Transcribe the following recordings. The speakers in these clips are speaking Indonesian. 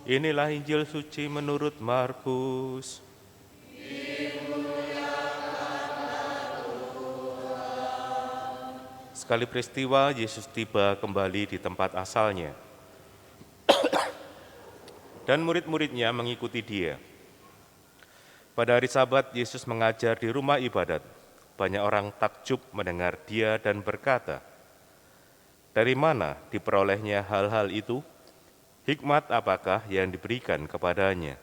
Inilah Injil suci menurut Markus. Sekali peristiwa, Yesus tiba kembali di tempat asalnya, dan murid-muridnya mengikuti dia. Pada hari Sabat, Yesus mengajar di rumah ibadat. Banyak orang takjub mendengar dia dan berkata, "Dari mana diperolehnya hal-hal itu? Hikmat apakah yang diberikan kepadanya?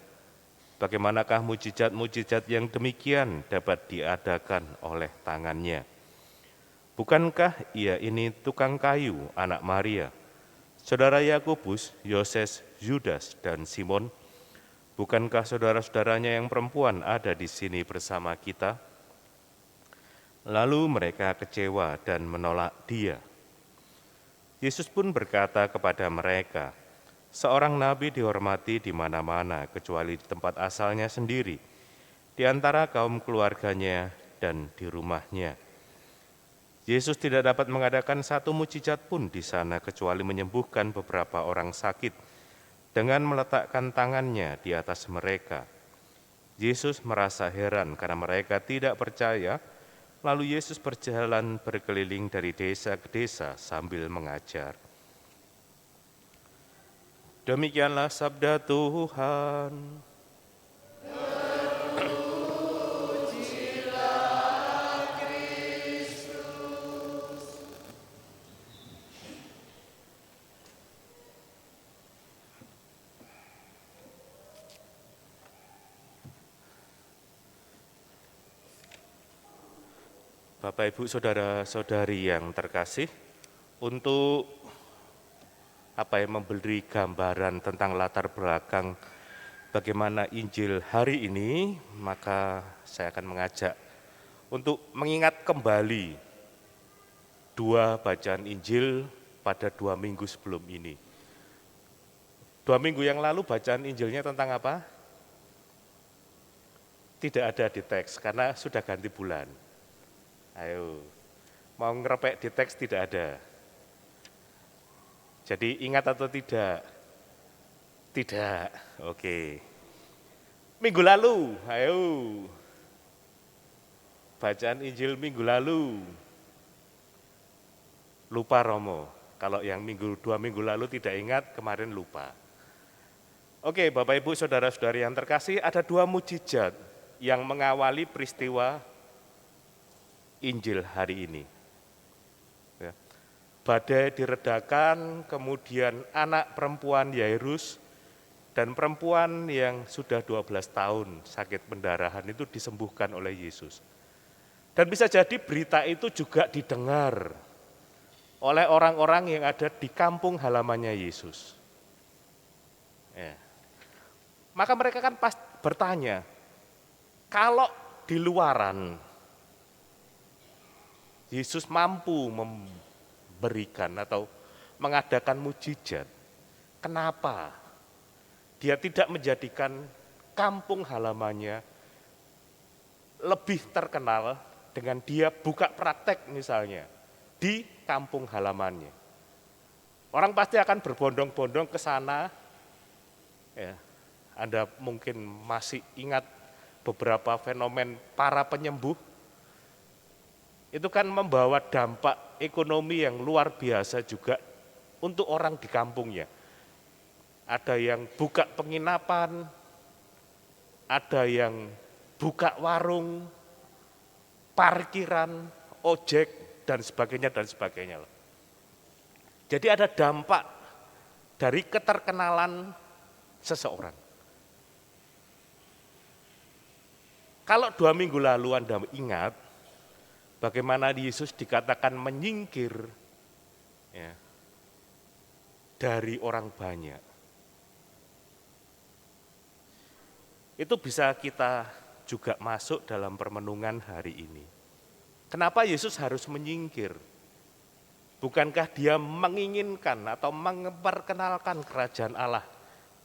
Bagaimanakah mujizat-mujizat yang demikian dapat diadakan oleh tangannya? Bukankah ia ini tukang kayu, anak Maria, saudara Yakobus, Yoses, Yudas, dan Simon? Bukankah saudara-saudaranya yang perempuan ada di sini bersama kita?" Lalu mereka kecewa dan menolak dia. Yesus pun berkata kepada mereka, "Seorang nabi dihormati di mana-mana kecuali di tempat asalnya sendiri, di antara kaum keluarganya dan di rumahnya." Yesus tidak dapat mengadakan satu mujizat pun di sana kecuali menyembuhkan beberapa orang sakit dengan meletakkan tangannya di atas mereka. Yesus merasa heran karena mereka tidak percaya. Lalu Yesus berjalan berkeliling dari desa ke desa sambil mengajar. Demikianlah sabda Tuhan. Bapak, Ibu, Saudara-saudari yang terkasih, untuk memberi gambaran tentang latar belakang bagaimana Injil hari ini, maka saya akan mengajak untuk mengingat kembali dua bacaan Injil pada 2 minggu sebelum ini. 2 minggu yang lalu bacaan Injilnya tentang apa? Tidak ada di teks karena sudah ganti bulan. Ayo, mau ngerepek di teks tidak ada. Jadi ingat atau tidak? Tidak, oke. Minggu lalu, ayo. Bacaan Injil minggu lalu. Lupa Romo, kalau yang 2 minggu lalu tidak ingat, kemarin lupa. Oke, Bapak, Ibu, Saudara-saudari yang terkasih, ada 2 mujizat yang mengawali peristiwa Injil hari ini. Ya. Badai diredakan, kemudian anak perempuan Yairus dan perempuan yang sudah 12 tahun sakit pendarahan itu disembuhkan oleh Yesus. Dan bisa jadi berita itu juga didengar oleh orang-orang yang ada di kampung halamannya Yesus. Ya. Maka mereka kan pas bertanya, kalau di luaran Yesus mampu memberikan atau mengadakan mujizat, kenapa dia tidak menjadikan kampung halamannya lebih terkenal dengan dia buka praktek misalnya di kampung halamannya? Orang pasti akan berbondong-bondong ke sana. Ya, Anda mungkin masih ingat beberapa fenomen para penyembuh. Itu kan membawa dampak ekonomi yang luar biasa juga untuk orang di kampungnya. Ada yang buka penginapan, ada yang buka warung, parkiran, ojek, dan sebagainya, dan sebagainya. Jadi ada dampak dari keterkenalan seseorang. Kalau 2 minggu lalu Anda ingat, bagaimana Yesus dikatakan menyingkir ya, dari orang banyak. Itu bisa kita juga masuk dalam permenungan hari ini. Kenapa Yesus harus menyingkir? Bukankah dia menginginkan atau memperkenalkan kerajaan Allah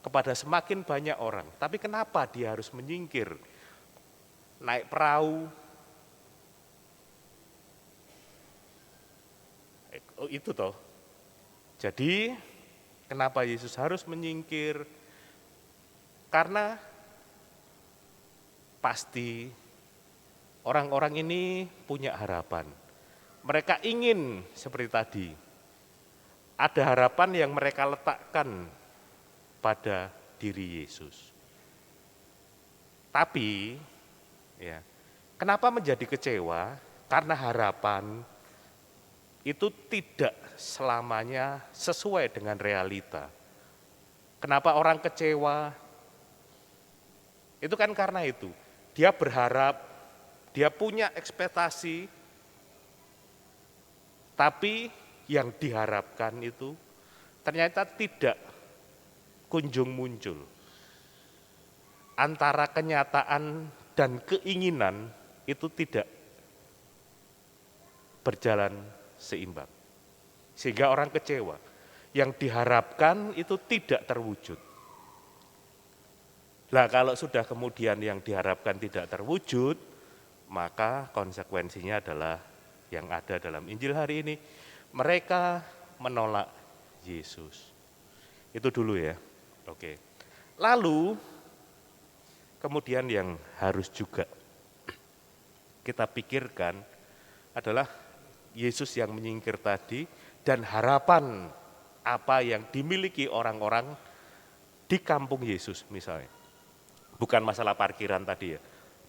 kepada semakin banyak orang? Tapi kenapa dia harus menyingkir? Naik perahu, itu toh. Jadi kenapa Yesus harus menyingkir? Karena pasti orang-orang ini punya harapan. Mereka ingin seperti tadi, ada harapan yang mereka letakkan pada diri Yesus. Tapi, ya, kenapa menjadi kecewa? Karena harapan itu tidak selamanya sesuai dengan realita. Kenapa orang kecewa? Itu kan karena itu. Dia berharap, dia punya ekspektasi, tapi yang diharapkan itu ternyata tidak kunjung muncul. Antara kenyataan dan keinginan itu tidak berjalan seimbang. Sehingga orang kecewa. Yang diharapkan itu tidak terwujud. Nah, kalau sudah kemudian yang diharapkan tidak terwujud, maka konsekuensinya adalah yang ada dalam Injil hari ini. Mereka menolak Yesus. Itu dulu ya. Oke. Lalu, kemudian yang harus juga kita pikirkan adalah Yesus yang menyingkir tadi dan harapan apa yang dimiliki orang-orang di kampung Yesus misalnya. Bukan masalah parkiran tadi ya,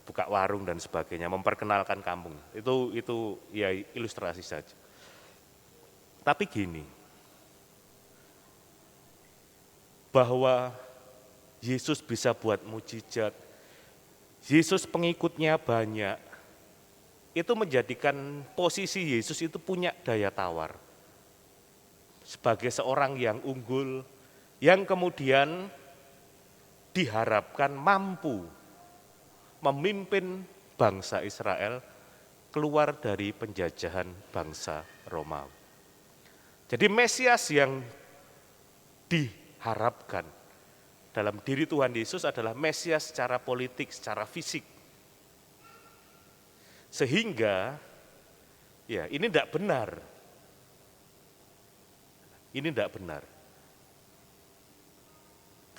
buka warung dan sebagainya, memperkenalkan kampung. Itu ya ilustrasi saja. Tapi gini, bahwa Yesus bisa buat mujizat, Yesus pengikutnya banyak, itu menjadikan posisi Yesus itu punya daya tawar. Sebagai seorang yang unggul, yang kemudian diharapkan mampu memimpin bangsa Israel keluar dari penjajahan bangsa Romawi. Jadi Mesias yang diharapkan dalam diri Tuhan Yesus adalah Mesias secara politik, secara fisik. Sehingga ya ini tidak benar. Ini tidak benar.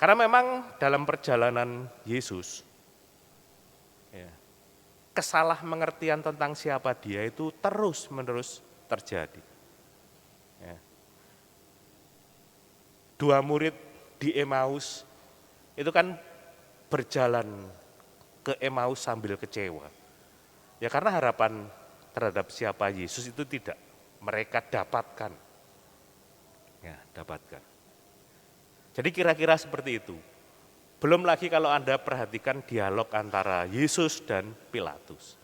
Karena memang dalam perjalanan Yesus, ya, kesalah mengertian tentang siapa dia itu terus-menerus terjadi. Ya. Dua murid di Emmaus itu kan berjalan ke Emmaus sambil kecewa. Ya karena harapan terhadap siapa Yesus itu tidak mereka dapatkan. Ya, dapatkan. Jadi kira-kira seperti itu. Belum lagi kalau Anda perhatikan dialog antara Yesus dan Pilatus.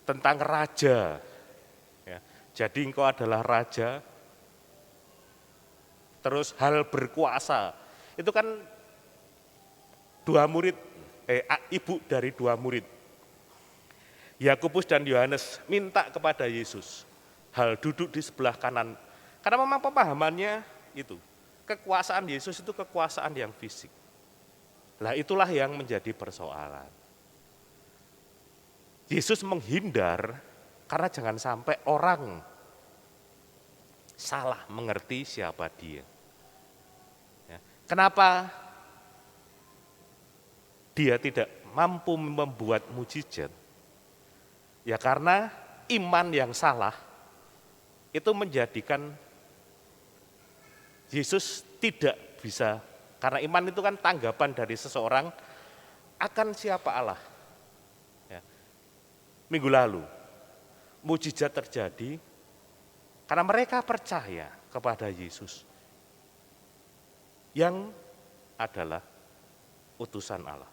Tentang raja. Ya, jadi engkau adalah raja. Terus hal berkuasa. Itu kan ibu dari dua murid. Yakobus dan Yohanes minta kepada Yesus. Hal duduk di sebelah kanan. Karena memang pemahamannya itu. Kekuasaan Yesus itu kekuasaan yang fisik. Lah itulah yang menjadi persoalan. Yesus menghindar karena jangan sampai orang salah mengerti siapa dia. Ya. Kenapa dia tidak mampu membuat mujizat? Ya karena iman yang salah itu menjadikan Yesus tidak bisa, karena iman itu kan tanggapan dari seseorang akan siapa Allah. Ya. Minggu lalu, mujizat terjadi karena mereka percaya kepada Yesus yang adalah utusan Allah.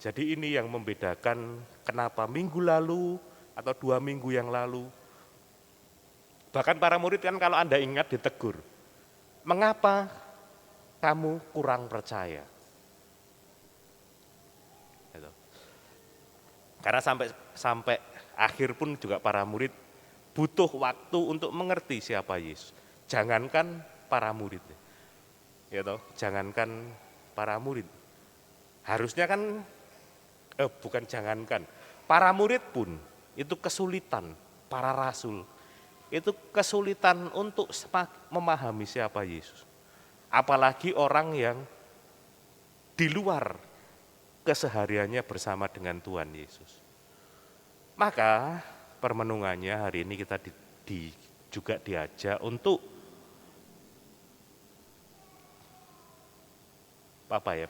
Jadi ini yang membedakan kenapa minggu lalu atau 2 minggu yang lalu, bahkan para murid kan kalau Anda ingat ditegur, mengapa kamu kurang percaya? Gitu. Karena sampai akhir pun juga para murid butuh waktu untuk mengerti siapa Yesus. Jangankan para murid, gitu. Jangankan para murid. Harusnya kan, bukan jangankan, para murid pun itu kesulitan, para rasul itu kesulitan untuk memahami siapa Yesus. Apalagi orang yang di luar kesehariannya bersama dengan Tuhan Yesus. Maka permenungannya hari ini kita juga diajak untuk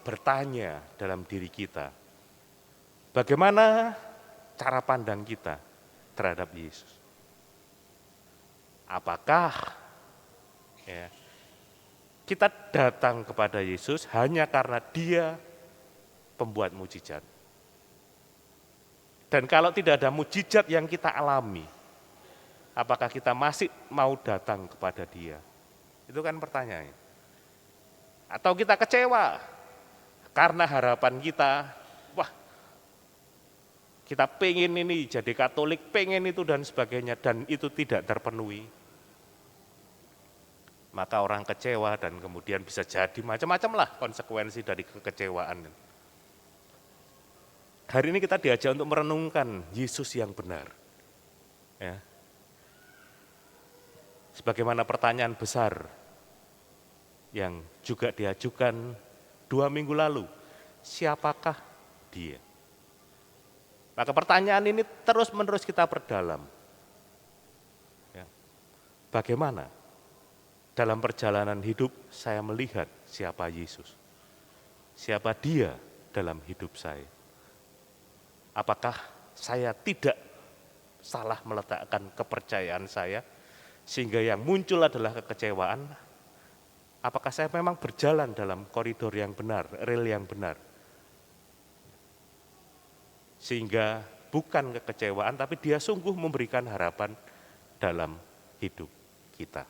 bertanya dalam diri kita, bagaimana cara pandang kita terhadap Yesus? Apakah kita datang kepada Yesus hanya karena Dia pembuat mujizat? Dan kalau tidak ada mujizat yang kita alami, apakah kita masih mau datang kepada Dia? Itu kan pertanyaannya. Atau kita kecewa karena harapan kita, kita pengen ini jadi Katolik, pengen itu dan sebagainya, dan itu tidak terpenuhi. Maka orang kecewa dan kemudian bisa jadi macam-macam lah konsekuensi dari kekecewaan. Hari ini kita diajak untuk merenungkan Yesus yang benar. Ya. Sebagaimana pertanyaan besar yang juga diajukan 2 minggu lalu, siapakah Dia? Maka pertanyaan ini terus-menerus kita perdalam. Ya. Bagaimana dalam perjalanan hidup saya melihat siapa Yesus? Siapa Dia dalam hidup saya? Apakah saya tidak salah meletakkan kepercayaan saya sehingga yang muncul adalah kekecewaan? Apakah saya memang berjalan dalam koridor yang benar, rel yang benar? Sehingga bukan kekecewaan, tapi Dia sungguh memberikan harapan dalam hidup kita.